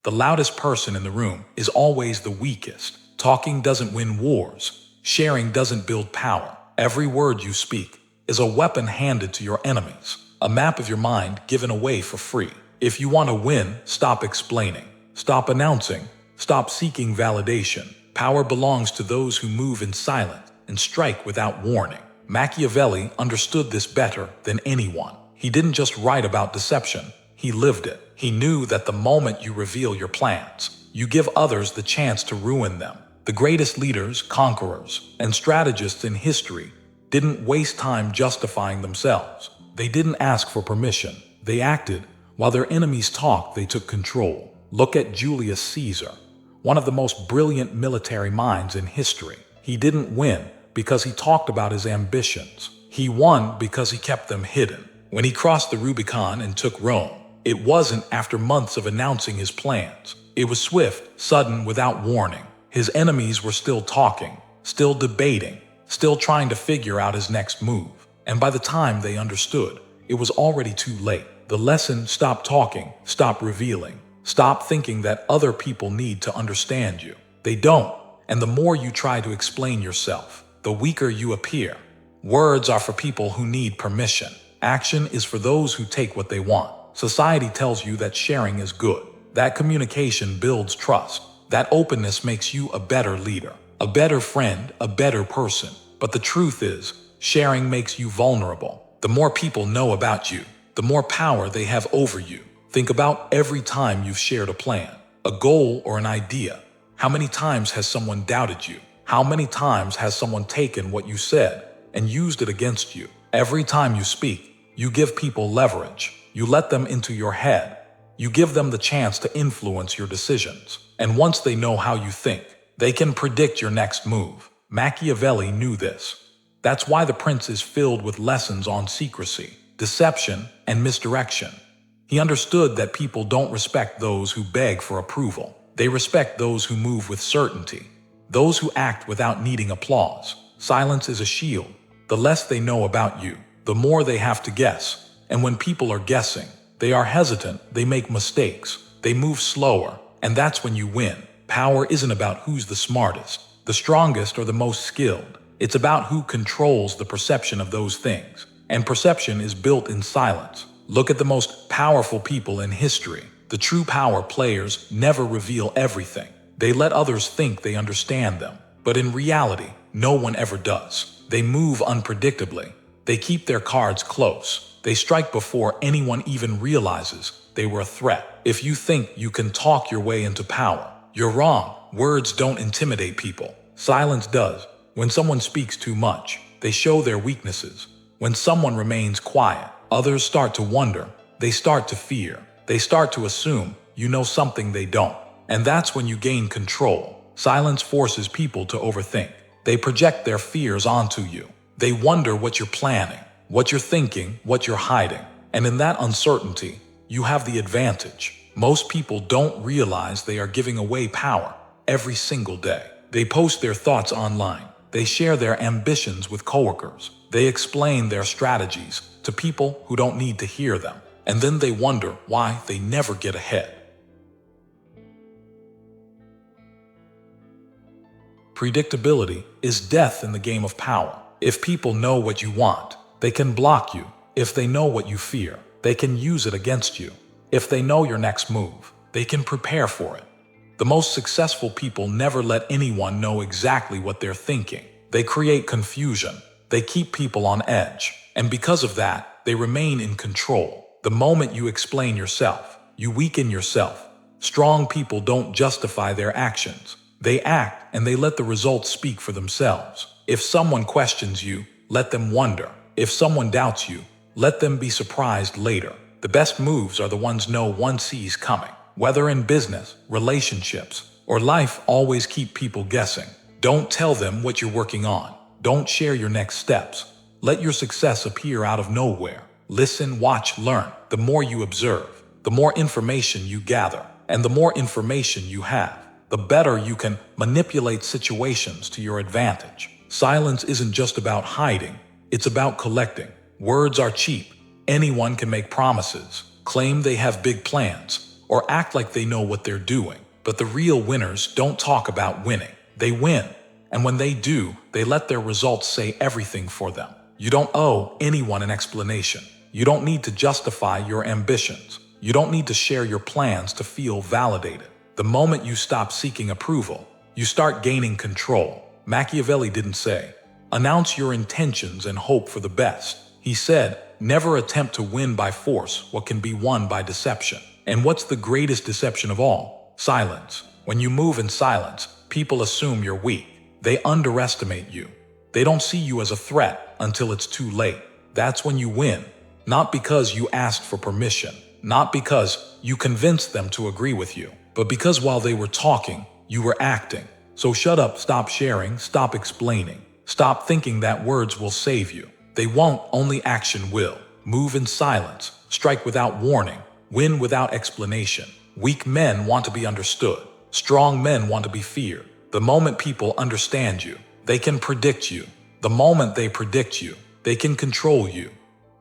The loudest person in the room is always the weakest. Talking doesn't win wars. Sharing doesn't build power. Every word you speak is a weapon handed to your enemies, a map of your mind given away for free. If you want to win, stop explaining, stop announcing, stop seeking validation. Power belongs to those who move in silence and strike without warning. Machiavelli understood this better than anyone. He didn't just write about deception, he lived it. He knew that the moment you reveal your plans, you give others the chance to ruin them. The greatest leaders, conquerors, and strategists in history didn't waste time justifying themselves. They didn't ask for permission. They acted. While their enemies talked, they took control. Look at Julius Caesar, one of the most brilliant military minds in history. He didn't win because he talked about his ambitions. He won because he kept them hidden. When he crossed the Rubicon and took Rome, it wasn't after months of announcing his plans. It was swift, sudden, without warning. His enemies were still talking, still debating, still trying to figure out his next move. And by the time they understood, it was already too late. The lesson: stop talking, stop revealing, stop thinking that other people need to understand you. They don't. And the more you try to explain yourself, the weaker you appear. Words are for people who need permission. Action is for those who take what they want. Society tells you that sharing is good, that communication builds trust, that openness makes you a better leader, a better friend, a better person. But the truth is, sharing makes you vulnerable. The more people know about you, the more power they have over you. Think about every time you've shared a plan, a goal, or an idea. How many times has someone doubted you? How many times has someone taken what you said and used it against you? Every time you speak, you give people leverage. You let them into your head. You give them the chance to influence your decisions. And once they know how you think, they can predict your next move. Machiavelli knew this. That's why The Prince is filled with lessons on secrecy, deception, and misdirection. He understood that people don't respect those who beg for approval. They respect those who move with certainty, those who act without needing applause. Silence is a shield. The less they know about you, the more they have to guess. And when people are guessing, they are hesitant, they make mistakes, they move slower, and that's when you win. Power isn't about who's the smartest, the strongest, or the most skilled. It's about who controls the perception of those things. And perception is built in silence. Look at the most powerful people in history. The true power players never reveal everything. They let others think they understand them. But in reality, no one ever does. They move unpredictably. They keep their cards close. They strike before anyone even realizes they were a threat. If you think you can talk your way into power, you're wrong. Words don't intimidate people. Silence does. When someone speaks too much, they show their weaknesses. When someone remains quiet, others start to wonder. They start to fear. They start to assume you know something they don't. And that's when you gain control. Silence forces people to overthink. They project their fears onto you. They wonder what you're planning, what you're thinking, what you're hiding. And in that uncertainty, you have the advantage. Most people don't realize they are giving away power every single day. They post their thoughts online. They share their ambitions with coworkers. They explain their strategies to people who don't need to hear them. And then they wonder why they never get ahead. Predictability is death in the game of power. If people know what you want, they can block you. If they know what you fear, they can use it against you. If they know your next move, they can prepare for it. The most successful people never let anyone know exactly what they're thinking. They create confusion. They keep people on edge. And because of that, they remain in control. The moment you explain yourself, you weaken yourself. Strong people don't justify their actions. They act and they let the results speak for themselves. If someone questions you, let them wonder. If someone doubts you, let them be surprised later. The best moves are the ones no one sees coming. Whether in business, relationships, or life, always keep people guessing. Don't tell them what you're working on. Don't share your next steps. Let your success appear out of nowhere. Listen, watch, learn. The more you observe, the more information you gather. And the more information you have, the better you can manipulate situations to your advantage. Silence isn't just about hiding. It's about collecting. Words are cheap. Anyone can make promises, claim they have big plans, or act like they know what they're doing. But the real winners don't talk about winning. They win. And when they do, they let their results say everything for them. You don't owe anyone an explanation. You don't need to justify your ambitions. You don't need to share your plans to feel validated. The moment you stop seeking approval, you start gaining control. Machiavelli didn't say, "Announce your intentions and hope for the best." He said, "Never attempt to win by force what can be won by deception." And what's the greatest deception of all? Silence. When you move in silence, people assume you're weak. They underestimate you. They don't see you as a threat until it's too late. That's when you win. Not because you asked for permission, not because you convinced them to agree with you, but because while they were talking, you were acting. So shut up, stop sharing, stop explaining. Stop thinking that words will save you. They won't, only action will. Move in silence, strike without warning, win without explanation. Weak men want to be understood. Strong men want to be feared. The moment people understand you, they can predict you. The moment they predict you, they can control you.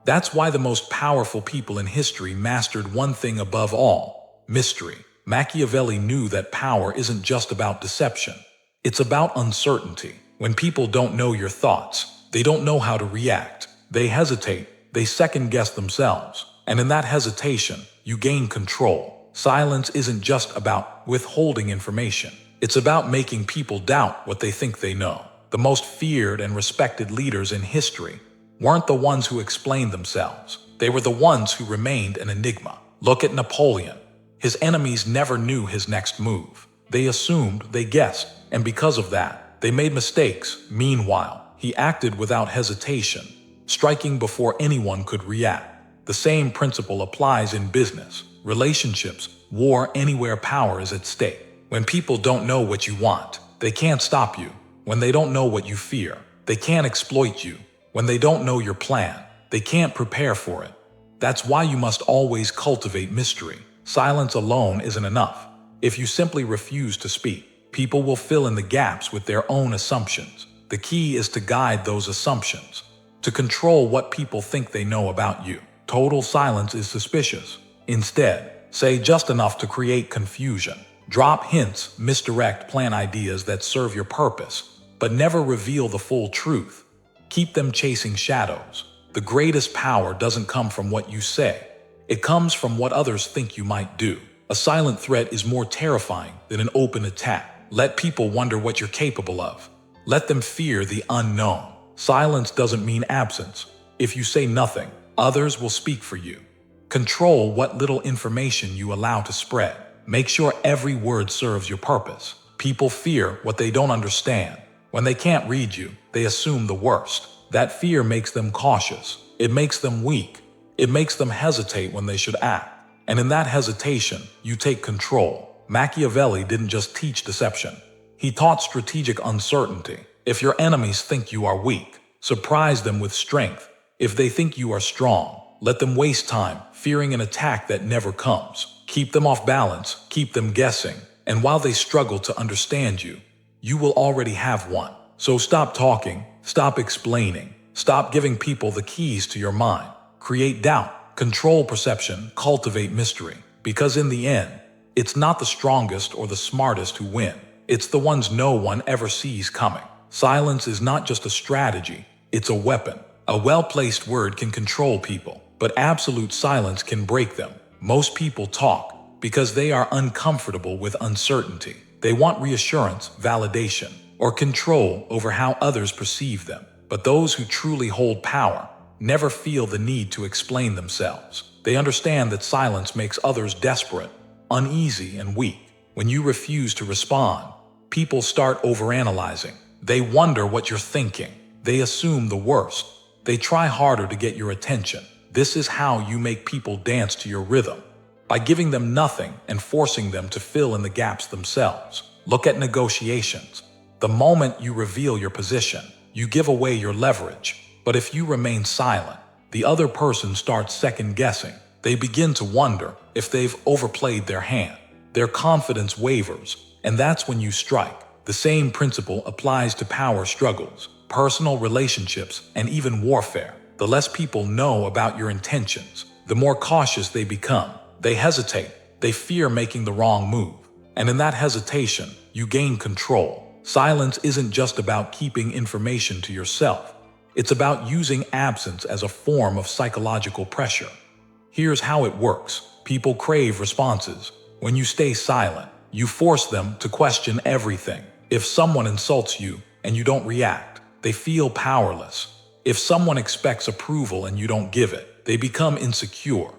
That's why the most powerful people in history mastered one thing above all: mystery. Machiavelli knew that power isn't just about deception. It's about uncertainty. When people don't know your thoughts, they don't know how to react. They hesitate, they second-guess themselves. And in that hesitation, you gain control. Silence isn't just about withholding information. It's about making people doubt what they think they know. The most feared and respected leaders in history weren't the ones who explained themselves. They were the ones who remained an enigma. Look at Napoleon. His enemies never knew his next move. They assumed, they guessed, and because of that, they made mistakes. Meanwhile, he acted without hesitation, striking before anyone could react. The same principle applies in business, relationships, war, anywhere power is at stake. When people don't know what you want, they can't stop you. When they don't know what you fear, they can't exploit you. When they don't know your plan, they can't prepare for it. That's why you must always cultivate mystery. Silence alone isn't enough. If you simply refuse to speak, people will fill in the gaps with their own assumptions. The key is to guide those assumptions, to control what people think they know about you. Total silence is suspicious. Instead, say just enough to create confusion. Drop hints, misdirect, plant ideas that serve your purpose, but never reveal the full truth. Keep them chasing shadows. The greatest power doesn't come from what you say. It comes from what others think you might do. A silent threat is more terrifying than an open attack. Let people wonder what you're capable of. Let them fear the unknown. Silence doesn't mean absence. If you say nothing, others will speak for you. Control what little information you allow to spread. Make sure every word serves your purpose. People fear what they don't understand. When they can't read you, they assume the worst. That fear makes them cautious. It makes them weak. It makes them hesitate when they should act. And in that hesitation, you take control. Machiavelli didn't just teach deception. He taught strategic uncertainty. If your enemies think you are weak, surprise them with strength. If they think you are strong, let them waste time, fearing an attack that never comes. Keep them off balance, keep them guessing. And while they struggle to understand you, you will already have one. So stop talking, stop explaining, stop giving people the keys to your mind. Create doubt, control perception, cultivate mystery. Because in the end, it's not the strongest or the smartest who win. It's the ones no one ever sees coming. Silence is not just a strategy, it's a weapon. A well-placed word can control people, but absolute silence can break them. Most people talk because they are uncomfortable with uncertainty. They want reassurance, validation, or control over how others perceive them. But those who truly hold power never feel the need to explain themselves. They understand that silence makes others desperate, uneasy, and weak. When you refuse to respond, people start overanalyzing. They wonder what you're thinking. They assume the worst. They try harder to get your attention. This is how you make people dance to your rhythm, by giving them nothing and forcing them to fill in the gaps themselves. Look at negotiations. The moment you reveal your position, you give away your leverage. But if you remain silent, the other person starts second-guessing. They begin to wonder if they've overplayed their hand. Their confidence wavers, and that's when you strike. The same principle applies to power struggles, personal relationships, and even warfare. The less people know about your intentions, the more cautious they become. They hesitate, They fear making the wrong move. And in that hesitation, you gain control. Silence isn't just about keeping information to yourself. It's about using absence as a form of psychological pressure. Here's how it works. People crave responses. When you stay silent, you force them to question everything. If someone insults you and you don't react, they feel powerless. If someone expects approval and you don't give it, they become insecure.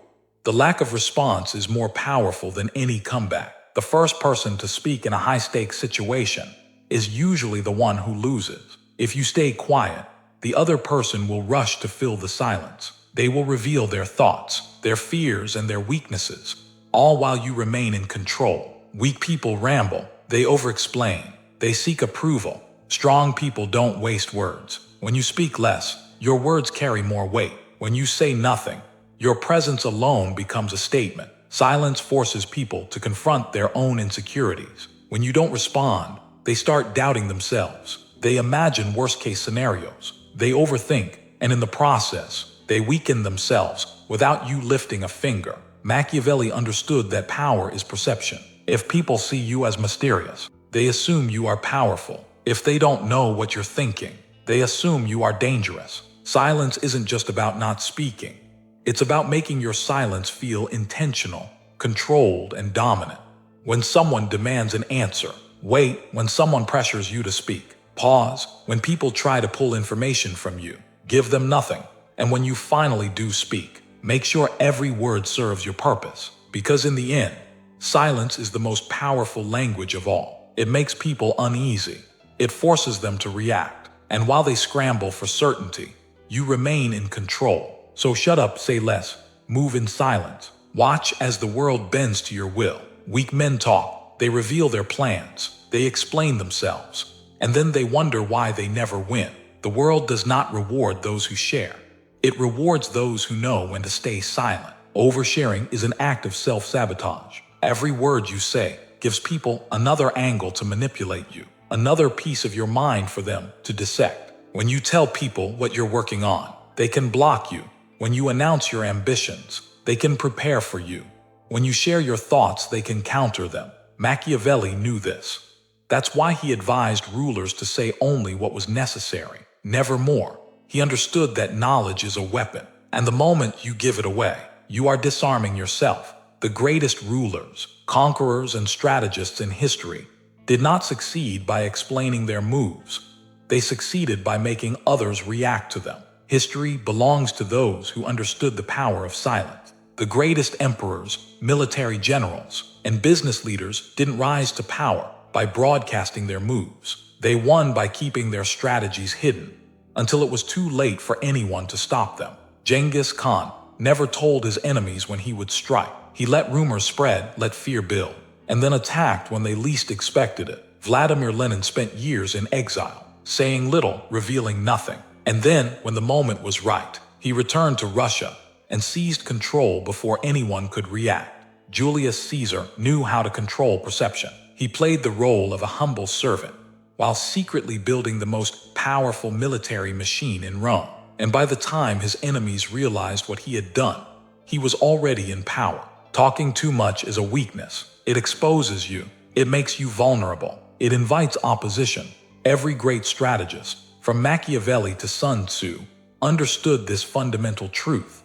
The lack of response is more powerful than any comeback. The first person to speak in a high-stakes situation is usually the one who loses. If you stay quiet, the other person will rush to fill the silence. They will reveal their thoughts, their fears, and their weaknesses, all while you remain in control. Weak people ramble, they over-explain, they seek approval. Strong people don't waste words. When you speak less, your words carry more weight. When you say nothing, your presence alone becomes a statement. Silence forces people to confront their own insecurities. When you don't respond, they start doubting themselves. They imagine worst-case scenarios. They overthink, and in the process, they weaken themselves without you lifting a finger. Machiavelli understood that power is perception. If people see you as mysterious, they assume you are powerful. If they don't know what you're thinking, they assume you are dangerous. Silence isn't just about not speaking. It's about making your silence feel intentional, controlled, and dominant. When someone demands an answer, wait. When someone pressures you to speak, pause. When people try to pull information from you, give them nothing. And when you finally do speak, make sure every word serves your purpose. Because in the end, silence is the most powerful language of all. It makes people uneasy. It forces them to react. And while they scramble for certainty, you remain in control. So shut up, say less, move in silence. Watch as the world bends to your will. Weak men talk, they reveal their plans, they explain themselves, and then they wonder why they never win. The world does not reward those who share. It rewards those who know when to stay silent. Oversharing is an act of self-sabotage. Every word you say gives people another angle to manipulate you, another piece of your mind for them to dissect. When you tell people what you're working on, they can block you. When you announce your ambitions, they can prepare for you. When you share your thoughts, they can counter them. Machiavelli knew this. That's why he advised rulers to say only what was necessary, never more. He understood that knowledge is a weapon, and the moment you give it away, you are disarming yourself. The greatest rulers, conquerors, and strategists in history did not succeed by explaining their moves. They succeeded by making others react to them. History belongs to those who understood the power of silence. The greatest emperors, military generals, and business leaders didn't rise to power by broadcasting their moves. They won by keeping their strategies hidden until it was too late for anyone to stop them. Genghis Khan never told his enemies when he would strike. He let rumors spread, let fear build, and then attacked when they least expected it. Vladimir Lenin spent years in exile, saying little, revealing nothing. And then, when the moment was right, he returned to Russia and seized control before anyone could react. Julius Caesar knew how to control perception. He played the role of a humble servant, while secretly building the most powerful military machine in Rome. And by the time his enemies realized what he had done, he was already in power. Talking too much is a weakness. It exposes you. It makes you vulnerable. It invites opposition. Every great strategist, from Machiavelli to Sun Tzu, understood this fundamental truth.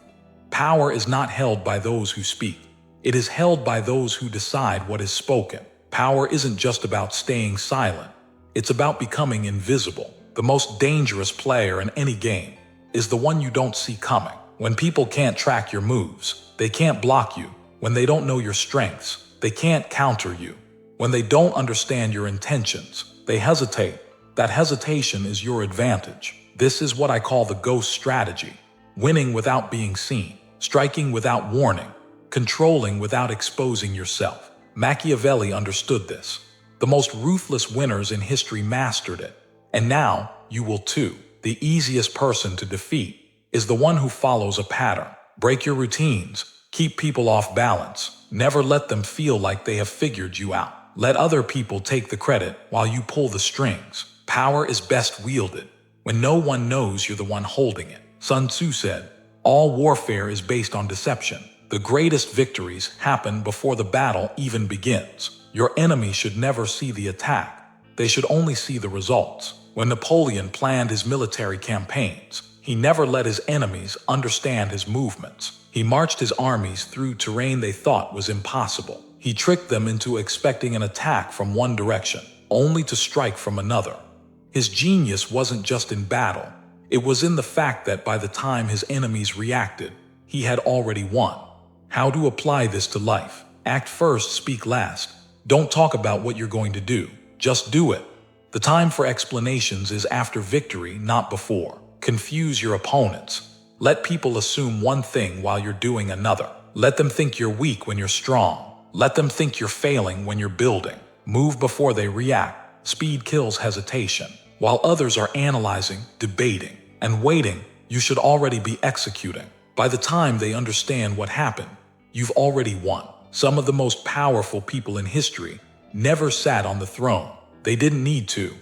Power is not held by those who speak. It is held by those who decide what is spoken. Power isn't just about staying silent. It's about becoming invisible. The most dangerous player in any game is the one you don't see coming. When people can't track your moves, they can't block you. When they don't know your strengths, they can't counter you. When they don't understand your intentions, they hesitate. That hesitation is your advantage. This is what I call the ghost strategy. Winning without being seen, striking without warning, controlling without exposing yourself. Machiavelli understood this. The most ruthless winners in history mastered it. And now, you will too. The easiest person to defeat is the one who follows a pattern. Break your routines. Keep people off balance. Never let them feel like they have figured you out. Let other people take the credit while you pull the strings. Power is best wielded when no one knows you're the one holding it. Sun Tzu said, "All warfare is based on deception." The greatest victories happen before the battle even begins. Your enemy should never see the attack. They should only see the results. When Napoleon planned his military campaigns, he never let his enemies understand his movements. He marched his armies through terrain they thought was impossible. He tricked them into expecting an attack from one direction, only to strike from another. His genius wasn't just in battle. It was in the fact that by the time his enemies reacted, he had already won. How to apply this to life? Act first, speak last. Don't talk about what you're going to do. Just do it. The time for explanations is after victory, not before. Confuse your opponents. Let people assume one thing while you're doing another. Let them think you're weak when you're strong. Let them think you're failing when you're building. Move before they react. Speed kills hesitation. While others are analyzing, debating, and waiting, you should already be executing. By the time they understand what happened, you've already won. Some of the most powerful people in history never sat on the throne. They didn't need to.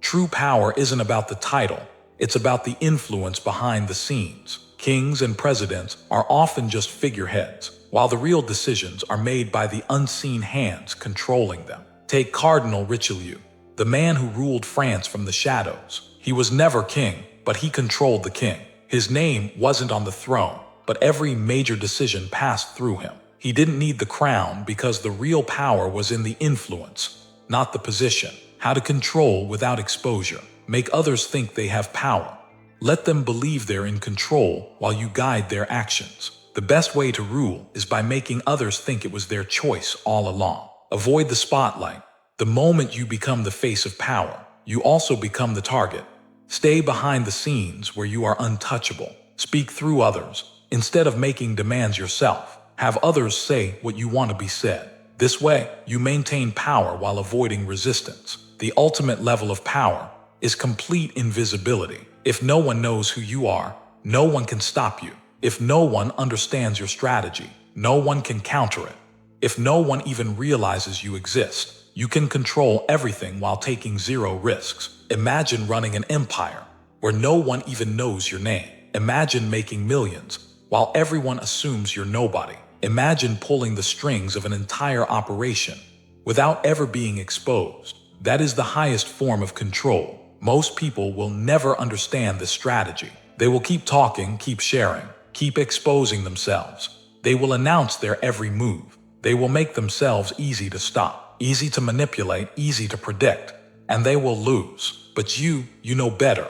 True power isn't about the title. It's about the influence behind the scenes. Kings and presidents are often just figureheads, while the real decisions are made by the unseen hands controlling them. Take Cardinal Richelieu, the man who ruled France from the shadows. He was never king, but he controlled the king. His name wasn't on the throne, but every major decision passed through him. He didn't need the crown because the real power was in the influence, not the position. How to control without exposure. Make others think they have power. Let them believe they're in control while you guide their actions. The best way to rule is by making others think it was their choice all along. Avoid the spotlight. The moment you become the face of power, you also become the target. Stay behind the scenes where you are untouchable. Speak through others. Instead of making demands yourself, have others say what you want to be said. This way, you maintain power while avoiding resistance. The ultimate level of power is complete invisibility. If no one knows who you are, no one can stop you. If no one understands your strategy, no one can counter it. If no one even realizes you exist, you can control everything while taking zero risks. Imagine running an empire where no one even knows your name. Imagine making millions while everyone assumes you're nobody. Imagine pulling the strings of an entire operation without ever being exposed. That is the highest form of control. Most people will never understand this strategy. They will keep talking, keep sharing, keep exposing themselves. They will announce their every move. They will make themselves easy to stop, easy to manipulate, easy to predict, and they will lose. But you know better.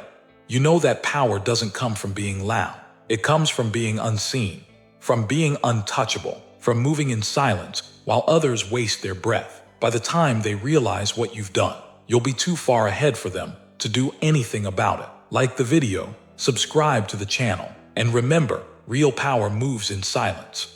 You know that power doesn't come from being loud. It comes from being unseen, from being untouchable, from moving in silence while others waste their breath. By the time they realize what you've done, you'll be too far ahead for them to do anything about it. Like the video, subscribe to the channel, and remember, real power moves in silence.